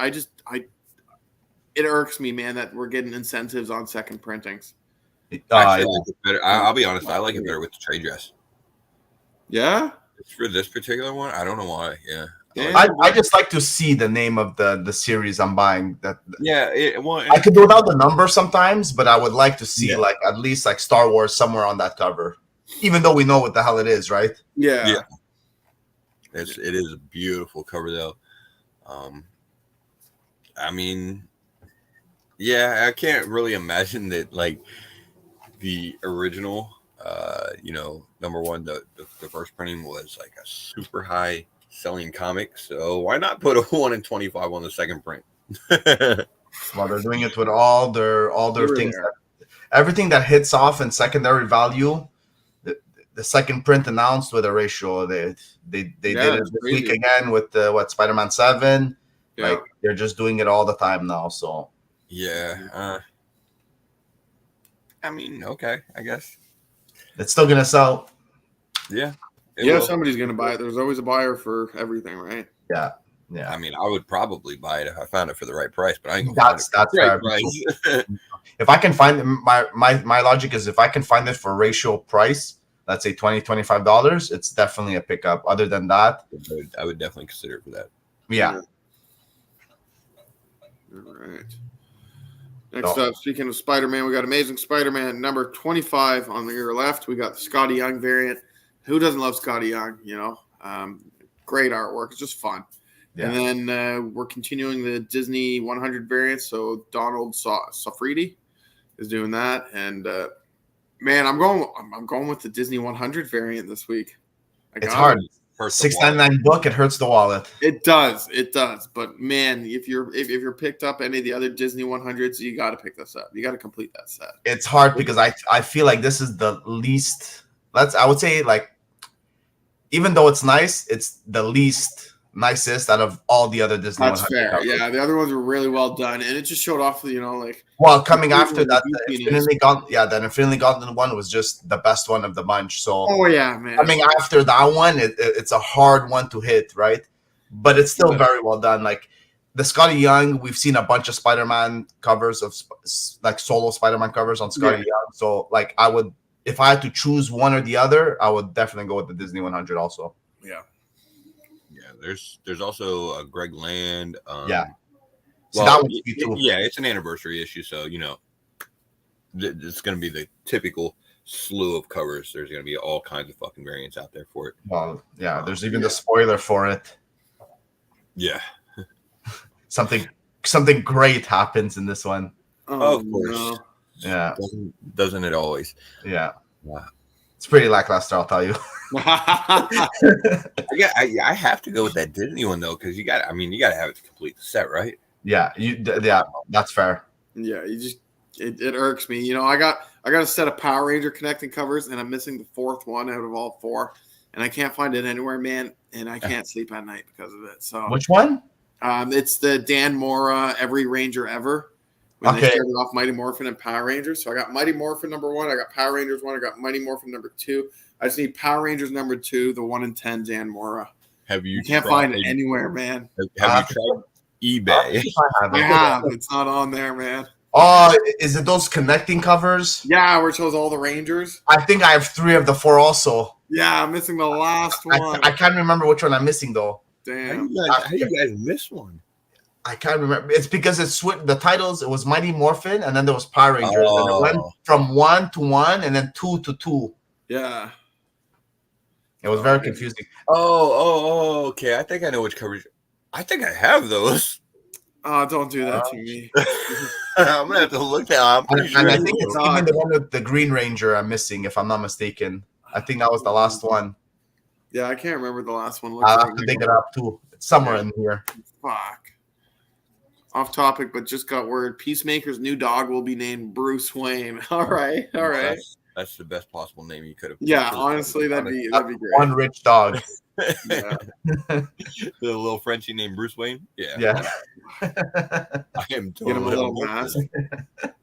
it irks me, man, that we're getting incentives on second printings. Actually, I like it better. I'll be honest, I like it better with the trade dress. Yeah? For this particular one, I don't know why. Yeah. I just like to see the name of the series I'm buying. I I could do without the number sometimes, but I would like to see like at least like Star Wars somewhere on that cover, even though we know what the hell it is, right? Yeah. It is a beautiful cover though. I mean, yeah, I can't really imagine that like the original, #1, the first printing was like a super high selling comic. So why not put a 1 in 25 on the second print? Well, they're doing it with all their things, everything that hits off in secondary value. The second print announced with a ratio. They did it this week again with Spider-Man 7. Yeah. Like they're just doing it all the time now. So yeah. I mean, okay, I guess. It's still gonna sell. Yeah. Somebody's gonna buy it. There's always a buyer for everything, right? Yeah. I mean, I would probably buy it if I found it for the right price, but I ain't gonna That's find it for the fair. right price. If I can find my logic is if I can find it for ratio price, let's say $20-$25, it's definitely a pickup. Other than that, I would definitely consider it for that. Yeah. All right. Next up, speaking of Spider-Man, we got Amazing Spider-Man number 25 on your left. We got the Skottie Young variant. Who doesn't love Skottie Young? Great artwork. It's just fun. Yeah. And then we're continuing the Disney 100 variant. So Donald Safridi is doing that. And man, I'm going with the Disney 100 variant this week. It's hard. $6.99 book. It hurts the wallet. It does. But man, if you're picked up any of the other Disney 100s, you got to pick this up. You got to complete that set. It's hard because I feel like this is the least. I would say like, even though it's nice, it's the least nicest out of all the other Disney. That's fair. Covers. Yeah, the other ones were really well done, and it just showed off. Well, coming after that, the Infinity Gauntlet one was just the best one of the bunch. So, man. Coming after that one, it's a hard one to hit, right? But it's still very well done. Like the Skottie Young, we've seen a bunch of Spider-Man covers of like solo Spider-Man covers on Skottie Young. So, like, I would, if I had to choose one or the other, I would definitely go with the Disney 100 also. Yeah. There's also Greg Land. So that would be too. Yeah, it's an anniversary issue, so it's going to be the typical slew of covers. There's going to be all kinds of fucking variants out there for it. Well, there's even the spoiler for it. Yeah, something great happens in this one. Oh, of course. No. Yeah, doesn't it always? Yeah. It's pretty lackluster, I'll tell you. I have to go with that Disney one though, because you got to have it to complete the set, right? Yeah, that's fair. Yeah, it irks me. I got a set of Power Ranger connecting covers, and I'm missing the fourth one out of all four, and I can't find it anywhere, man. And I can't sleep at night because of it. So which one? It's the Dan Mora Every Ranger Ever. When they started off Mighty Morphin and Power Rangers. So I got Mighty Morphin number 1, I got Power Rangers 1, I got Mighty Morphin number 2. I just need Power Rangers number 2, the 1 in 10 Dan Mora. You can't find it anywhere, man. Have you tried eBay? I have. It's not on there, man. Oh, is it those connecting covers? Yeah, where it shows all the Rangers. I think I have 3 of the 4 also. Yeah, I'm missing the last one. I can't remember which one I'm missing though. Damn. How you guys miss one? I can't remember. It's because the titles. It was Mighty Morphin, and then there was Power Rangers, and it went from 1 to 1, and then 2 to 2. Yeah, it was very confusing. Oh, okay. I think I know which covers. I think I have those. Oh, don't do that to me. I'm gonna have to look now. And I think it's even the one with the Green Ranger I'm missing, if I'm not mistaken. I think that was the last one. Yeah, I can't remember the last one. I'll have to dig it up too. It's somewhere in here. Fuck. Off topic, but just got word. Peacemaker's new dog will be named Bruce Wayne. All right. That's the best possible name you could have. Yeah, honestly, that'd be great. One rich dog. Yeah. The little Frenchie named Bruce Wayne. Yeah. Yeah. I am Get him a totally little on board mask. for that.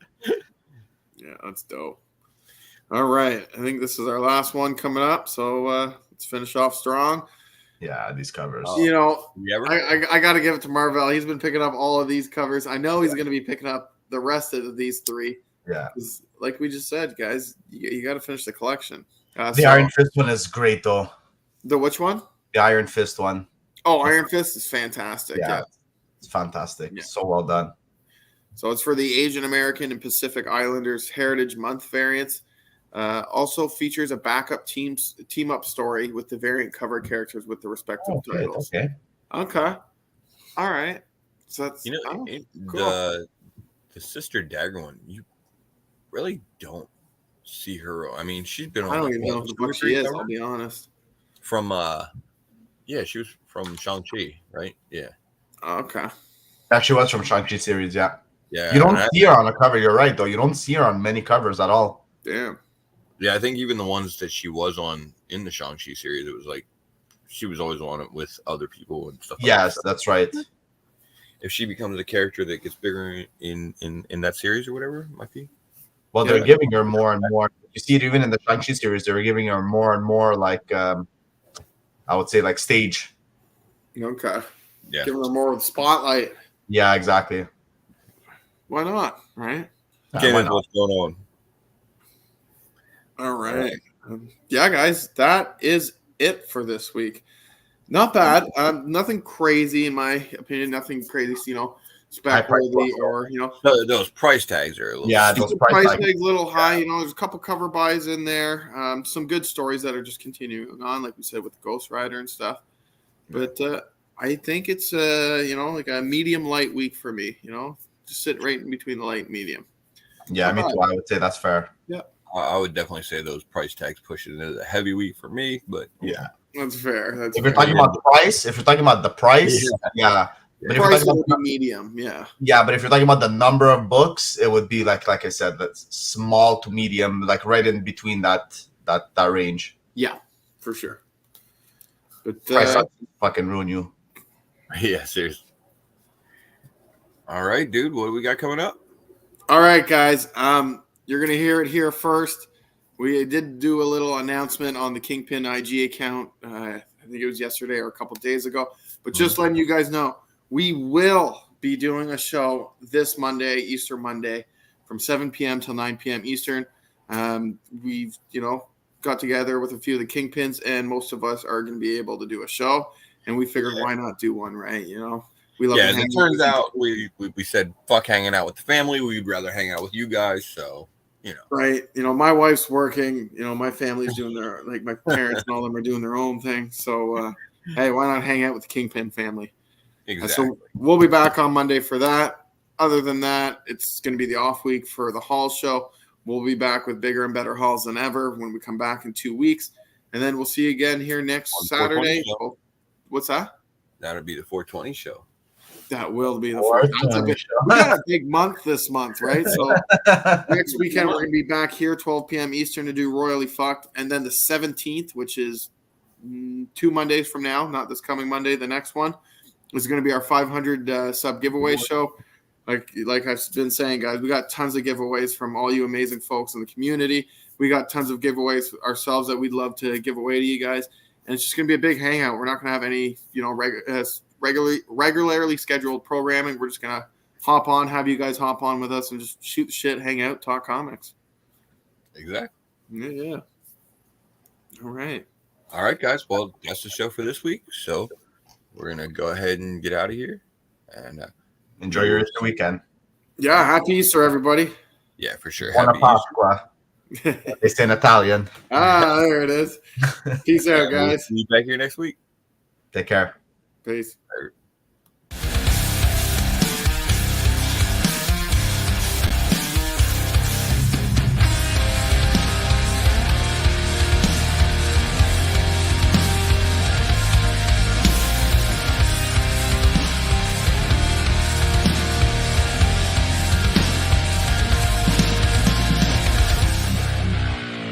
Yeah, that's dope. All right. I think this is our last one coming up. So let's finish off strong. Yeah, these covers. You know, You ever? I got to give it to Marvell. He's been picking up all of these covers. I know he's going to be picking up the rest of these three. Yeah. Like we just said, guys, you got to finish the collection. The Iron Fist one is great, though. The which one? The Iron Fist one. Oh, Iron Fist is fantastic. Yeah. It's fantastic. Yeah. So well done. So it's for the Asian American and Pacific Islanders Heritage Month variants. Also features a backup team up story with the variant cover characters with the respective titles. Okay. All right. So that's cool. The Sister Dagger one. You really don't see her. I mean, she's been on. I don't even know who she is. I'll be honest. From she was from Shang-Chi, right? Yeah. Okay. She was from Shang-Chi series. Yeah. Yeah. You don't see her on a cover. You're right, though. You don't see her on many covers at all. Damn. Yeah, I think even the ones that she was on in the Shang-Chi series, it was like she was always on it with other people and stuff. Yes, that's right. If she becomes a character that gets bigger in that series or whatever, it might be. Well, they're giving her more and more. You see it even in the Shang-Chi series. They're giving her more and more, like, I would say, like, stage. Okay. Yeah. Giving her more of the spotlight. Yeah, exactly. Why not? Right? What's going on? All right. Yeah, guys, that is it for this week. Not bad. Nothing crazy, in my opinion. Nothing crazy, spec-worthy or, Those price tags are a little... Yeah, those price tags a little high. There's a couple cover buys in there. Some good stories that are just continuing on, like we said, with Ghost Rider and stuff. But I think it's, like a medium light week for me, just sit right in between the light and medium. Yeah, me too. I would say that's fair. Yeah. I would definitely say those price tags push it into a heavy week for me, but yeah, that's fair. If you're talking about the price, yeah. But if price would be medium, yeah. But if you're talking about the number of books, it would be like I said, that's small to medium, like right in between that range. Yeah, for sure. But price fucking ruin you. Yeah, seriously. All right, dude. What do we got coming up? All right, guys. You're going to hear it here first. We did do a little announcement on the Kingpin IG account. I think it was yesterday or a couple of days ago. But just letting you guys know, we will be doing a show this Monday, Easter Monday, from 7 p.m. till 9 p.m. Eastern. We've, got together with a few of the Kingpins, and most of us are going to be able to do a show. And we figured, why not do one, right? We love as it turns out, we said, fuck hanging out with the family. We'd rather hang out with you guys, so... Right. My wife's working, my family's doing their, like my parents and all them are doing their own thing. So, hey, why not hang out with the Kingpin family? Exactly. So we'll be back on Monday for that. Other than that, it's going to be the off week for the Hall show. We'll be back with bigger and better hauls than ever when we come back in 2 weeks. And then we'll see you again here next Saturday. What's that? That'll be the 420 show. That will be the first. We got a big month this month, right? So next weekend we're going to be back here 12 p.m. Eastern to do Royally Fucked, and then the 17th, which is 2 Mondays from now, not this coming Monday, the next one is going to be our 500 sub giveaway show. Like I've been saying, guys, we got tons of giveaways from all you amazing folks in the community. We got tons of giveaways ourselves that we'd love to give away to you guys, and it's just going to be a big hangout. We're not going to have any, regularly scheduled programming. We're just gonna hop on, have you guys hop on with us and just shoot the shit, hang out, talk comics. Exactly. Yeah. All right, guys. Well, that's the show for this week. So we're gonna go ahead and get out of here and enjoy your Easter weekend. Yeah, happy Easter, everybody. Yeah, for sure. Buona Pasqua. They say in Italian. There it is. Peace out, guys. We'll see you back here next week. Take care. Peace. Later.